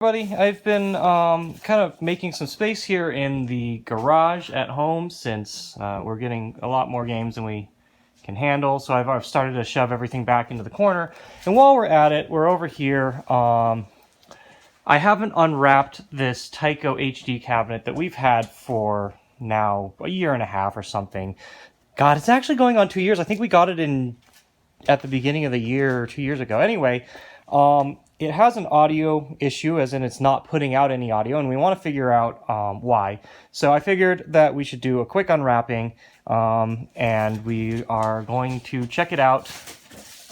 everybody. I've been kind of making some space here in the garage at home since we're getting a lot more games than we can handle. So I've started to shove everything back into the corner. And while we're at it, we're over here. I haven't unwrapped this Taiko HD cabinet that we've had for now a year and a half or something. God, it's actually going on 2 years. I think we got it at the beginning of the year 2 years ago. Anyway, it has an audio issue, as in it's not putting out any audio, and we want to figure out why. So I figured that we should do a quick unwrapping, and we are going to check it out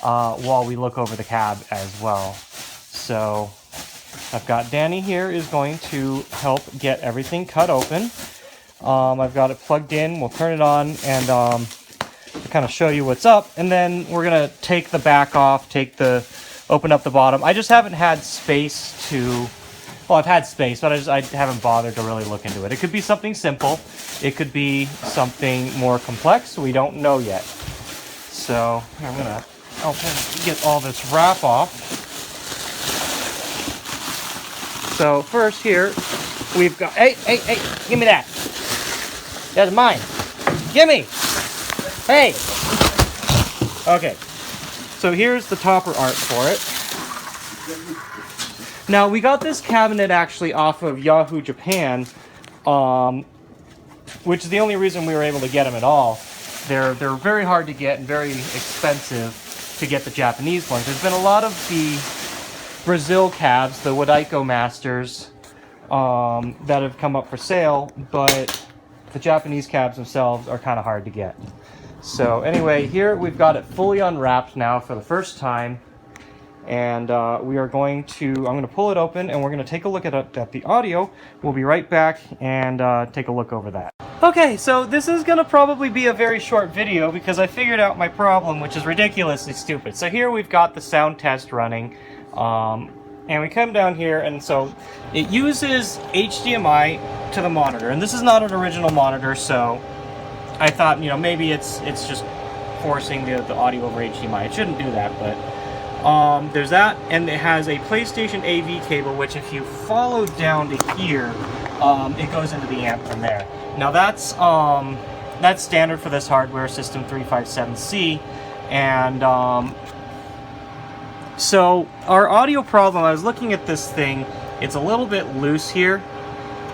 while we look over the cab as well. So I've got Danny here is going to help get everything cut open. I've got it plugged in. We'll turn it on and kind of show you what's up, and then we're gonna take the back off, open up the bottom. I just haven't had space to, well, I've had space, but I haven't bothered to really look into it. It could be something simple. It could be something more complex. We don't know yet. So I'm gonna get all this wrap off. So first here, we've got, hey, give me that. That's mine. Gimme. Hey. Okay. So here's the topper art for it. Now, we got this cabinet actually off of Yahoo Japan, which is the only reason we were able to get them at all. They're very hard to get and very expensive to get the Japanese ones. There's been a lot of the Brazil cabs, the Taiko Masters, that have come up for sale, but the Japanese cabs themselves are kind of hard to get. So anyway, here we've got it fully unwrapped now for the first time, and we are going to, I'm going to pull it open and we're going to take a look at the audio. We'll be right back and take a look over that. Okay, so this is going to probably be a very short video because I figured out my problem, which is ridiculously stupid. So here we've got the sound test running, and we come down here, and so it uses HDMI to the monitor, and this is not an original monitor, so I thought, you know, maybe it's just forcing the audio over HDMI. It shouldn't do that, but there's that, and it has a PlayStation AV cable, which if you follow down to here, it goes into the amp from there. Now that's standard for this hardware, System 357C, and so our audio problem, I was looking at this thing, it's a little bit loose here,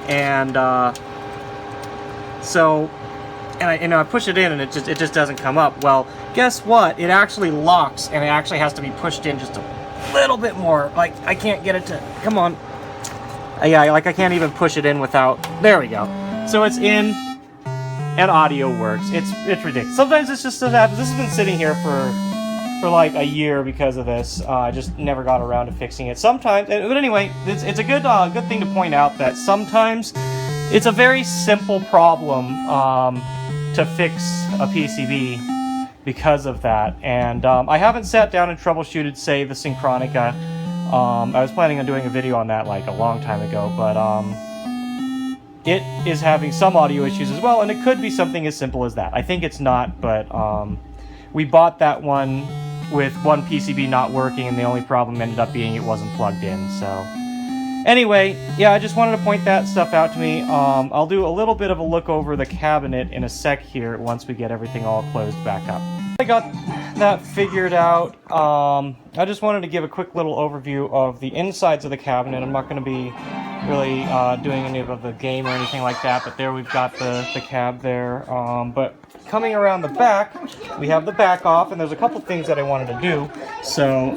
and I push it in and it just doesn't come up. Well, guess what? It actually locks, and it actually has to be pushed in just a little bit more. Like, I can't get it to, come on. Yeah, like I can't even push it in without, there we go. So it's in, and audio works. It's ridiculous. Sometimes it's just so happens. This has been sitting here for like a year because of this. I just never got around to fixing it. Sometimes, but anyway, it's a good thing to point out that sometimes it's a very simple problem to fix a PCB because of that. And I haven't sat down and troubleshooted, say, the Synchronica. I was planning on doing a video on that like a long time ago, but it is having some audio issues as well, and it could be something as simple as that. I think it's not, but we bought that one with one PCB not working, and the only problem ended up being it wasn't plugged in. So anyway, yeah, I just wanted to point that stuff out to me. I'll do a little bit of a look over the cabinet in a sec here once we get everything all closed back up. I got that figured out. I just wanted to give a quick little overview of the insides of the cabinet. I'm not going to be really doing any of the game or anything like that, but there we've got the cab there. But coming around the back, we have the back off, and there's a couple things that I wanted to do. So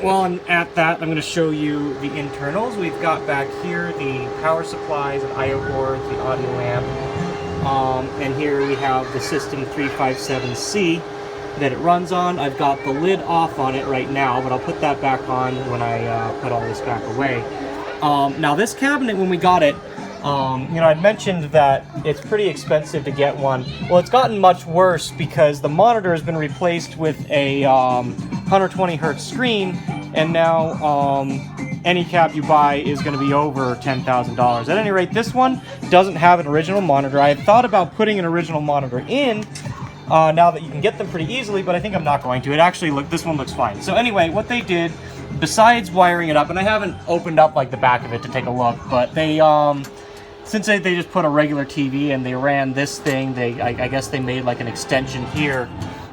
while I'm at that, I'm going to show you the internals. We've got back here the power supplies and I/O boards, the audio amp, and here we have the System 357C that it runs on. I've got the lid off on it right now, but I'll put that back on when I put all this back away. Now this cabinet, when we got it, you know, I'd mentioned that it's pretty expensive to get one. Well, it's gotten much worse because the monitor has been replaced with a 120 hertz screen, and now any cab you buy is going to be over $10,000. At any rate, this one doesn't have an original monitor. I had thought about putting an original monitor in, now that you can get them pretty easily, but I think I'm not going to. It actually this one looks fine. So anyway, what they did besides wiring it up, and I haven't opened up like the back of it to take a look, but they since they just put a regular TV and they ran this thing, I guess they made like an extension here,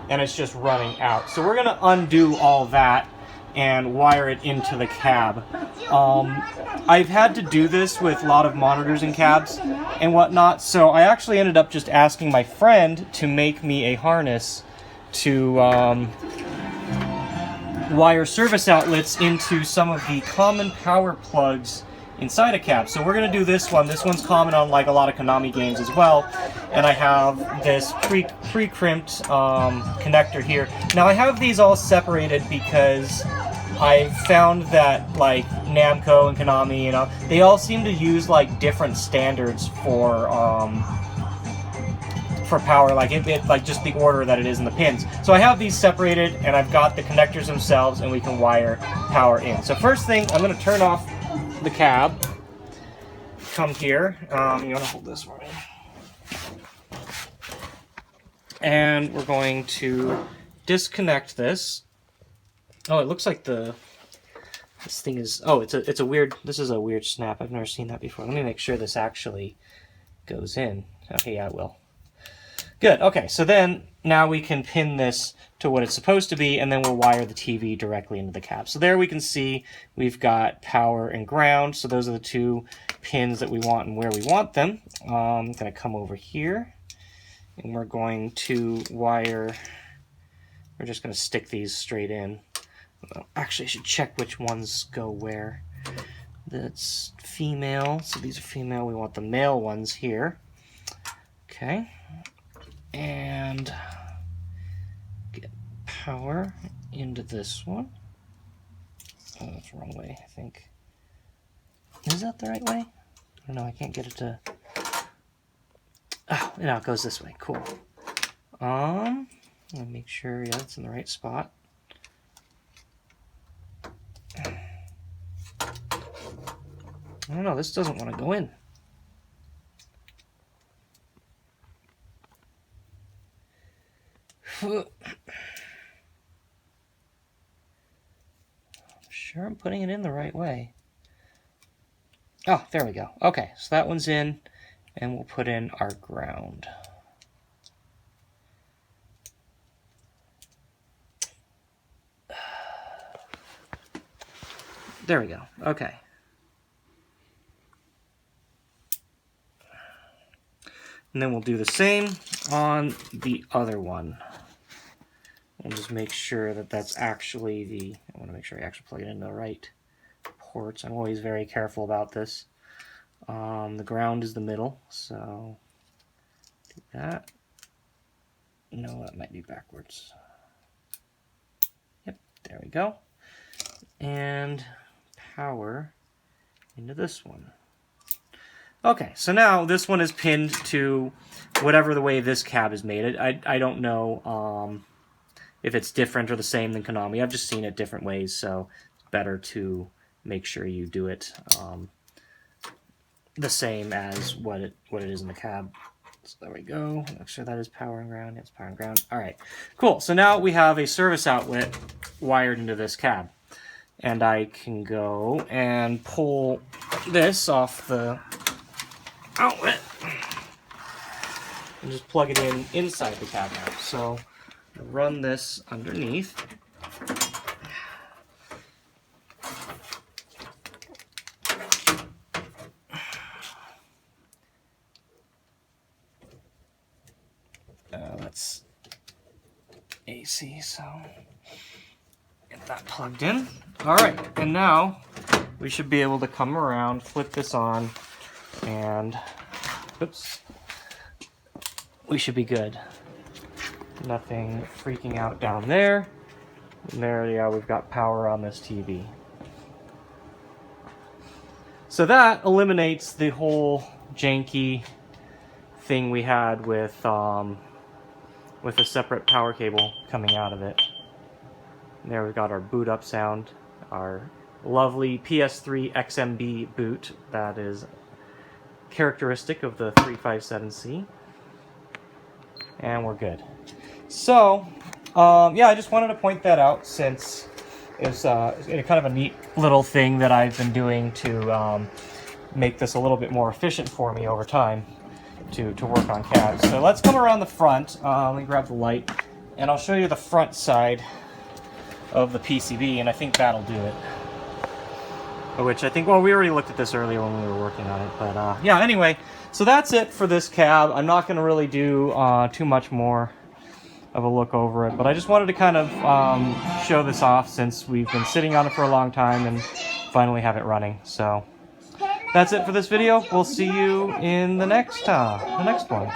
and it's just running out. So we're gonna undo all that and wire it into the cab. I've had to do this with a lot of monitors and cabs and whatnot, so I actually ended up just asking my friend to make me a harness to wire service outlets into some of the common power plugs inside a cab. So we're going to do this one. This one's common on like a lot of Konami games as well. And I have this pre-crimped connector here. Now I have these all separated because I found that like Namco and Konami, you know, they all seem to use like different standards for power, like like just the order that it is in the pins. So I have these separated, and I've got the connectors themselves, and we can wire power in. So first thing, I'm going to turn off the cab. Come here. You want to hold this for me. And we're going to disconnect this. Oh, it looks like this thing is. Oh, it's a weird. This is a weird snap. I've never seen that before. Let me make sure this actually goes in. Okay, yeah, it will. Good. Okay, so then now we can pin this to what it's supposed to be, and then we'll wire the TV directly into the cab. So there we can see we've got power and ground. So those are the two pins that we want and where we want them. I'm going to come over here, and we're going to wire. We're just going to stick these straight in. Actually, I should check which ones go where. That's female. So these are female. We want the male ones here. Okay. And get power into this one. Oh, that's the wrong way, I think. Is that the right way? I don't know, I can't get it to... Oh, no, it goes this way. Cool. Let me make sure, yeah, it's in the right spot. I don't know, this doesn't want to go in. I'm sure I'm putting it in the right way. Oh, there we go. Okay, so that one's in, and we'll put in our ground. There we go. Okay. And then we'll do the same on the other one. We'll just make sure that that's actually the... I want to make sure I actually plug it into the right ports. I'm always very careful about this. The ground is the middle, so do that. No, that might be backwards. Yep, there we go. And power into this one. Okay, so now this one is pinned to whatever the way this cab is made. I don't know if it's different or the same than Konami. I've just seen it different ways, so it's better to make sure you do it the same as what it is in the cab. So there we go. Make sure that is power and ground. It's power and ground. All right, cool. So now we have a service outlet wired into this cab. And I can go and pull this off the outlet and just plug it in inside the cab now. So run this underneath. That's AC, so get that plugged in. All right, and now we should be able to come around, flip this on, and oops, we should be good. Nothing freaking out down there. And there we are, we've got power on this TV. So that eliminates the whole janky thing we had with a separate power cable coming out of it. And there we've got our boot up sound, our lovely PS3 XMB boot that is characteristic of the 357C. And we're good. So, yeah, I just wanted to point that out since is kind of a neat little thing that I've been doing to make this a little bit more efficient for me over time to work on cabs. So let's come around the front. Let me grab the light, and I'll show you the front side of the PCB, and I think that'll do it. Which I think, well, we already looked at this earlier when we were working on it, but yeah, anyway, so that's it for this cab. I'm not going to really do too much more of a look over it, but I just wanted to kind of show this off since we've been sitting on it for a long time and finally have it running. So that's it for this video. We'll see you in the next one.